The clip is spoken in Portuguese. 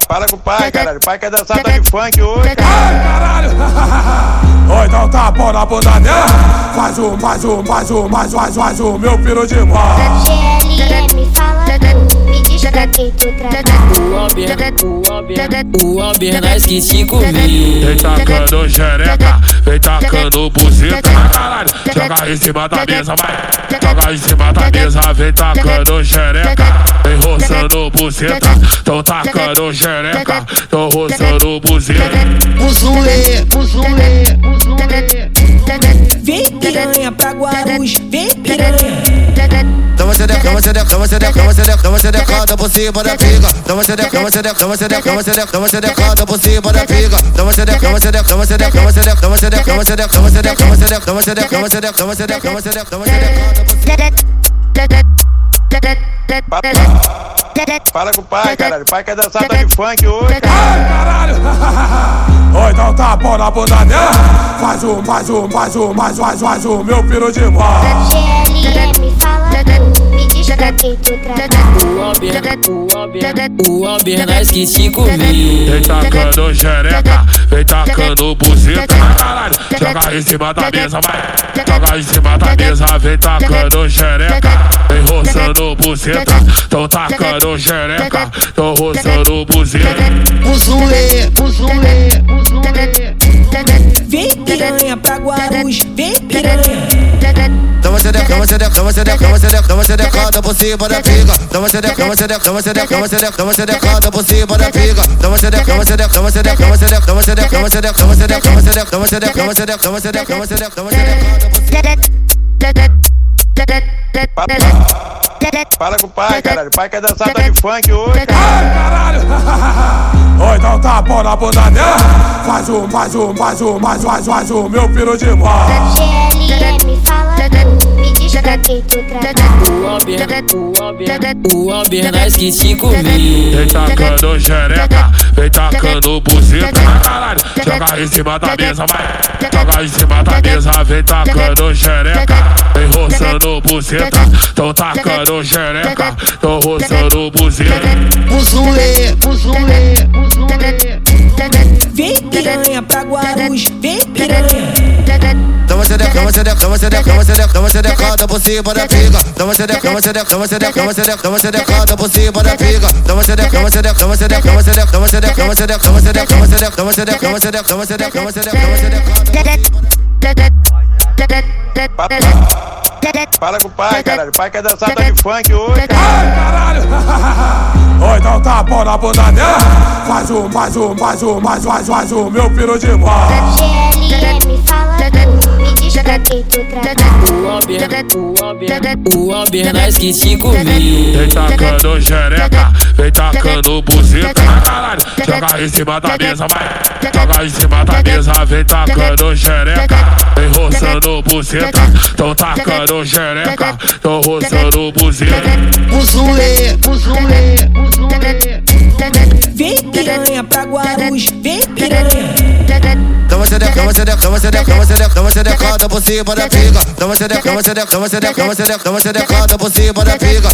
Fala com o pai, caralho. O pai quer dançar tá de funk hoje. Ai, caralho! Oi, dá um tapão na bunda dela. Faz um, meu piro de mão. GLM fala tu, me diz pra quem tu O Amber nós que te comiu. Vem tacando xereca, vem tacando buzeta. Caralho, joga em cima da mesa, vai. Joga em cima da mesa, vem tacando xereca. Vem roçando buzeta, tão tacando xereca, tão roçando buzeta. Vem piranha pra Guarulhos, vem piranha. Toma xerecada por cima da pica. Toma xerecada por cima da pica. Toma Fala com o pai, caralho. O pai quer dançar tá de funk hoje. Ai, caralho! Oi, dá um tapão na bunda dela. Faz um, meu piro de mão. GLM fala tu, me diz pra quem tu O Amber nós que te comiu. Vem tacando xereca, vem tacando buzeta. Caralho, joga em cima da mesa, vai. Joga em cima da mesa, vem tacando xereca. Vem roçando buzeta, tão tacando xereca, tão roçando buzeta. Vem piranha pra Guarulhos, vem piranha. Toma xerecada por cima da pica. Toma xerecada por cima da pica. Toma Fala com o pai, caralho. O pai quer dançar tá de funk hoje. Ai, caralho! Oi, dá um tapão na bunda dela. Faz um, meu piro de mão. GLM fala tu, me diz pra quem tu O Amber nós que te comiu. Vem tacando xereca, vem tacando buzeta. Caralho, joga em cima da mesa, vai. Joga em cima da mesa, vem tacando xereca. Vem roçando buzeta, tão tacando xereca, tão roçando buzeta. Vem piranha pra Guarulhos, vem piranha. Toma xerecada por cima da pica. Toma xerecada por cima da pica. Toma Fala com o pai, caralho. O pai quer dançar tá de funk hoje. Ai, caralho! Oi, dá um tapão na bunda dela. Faz um, meu piro de mão. GLM fala tu, me diz pra quem tu O Amber nós que te comiu. Vem tacando xereca, vem tacando buzeta. Caralho, joga em cima da mesa, vai. Joga em cima da mesa, vem tacando xereca. Vem roçando buzeta, tão tacando xereca, tão roçando buzeta. Vem piranha pra Guarulhos, vem piranha. Toma xerecada por cima da pica. Toma xerecada por cima da pica.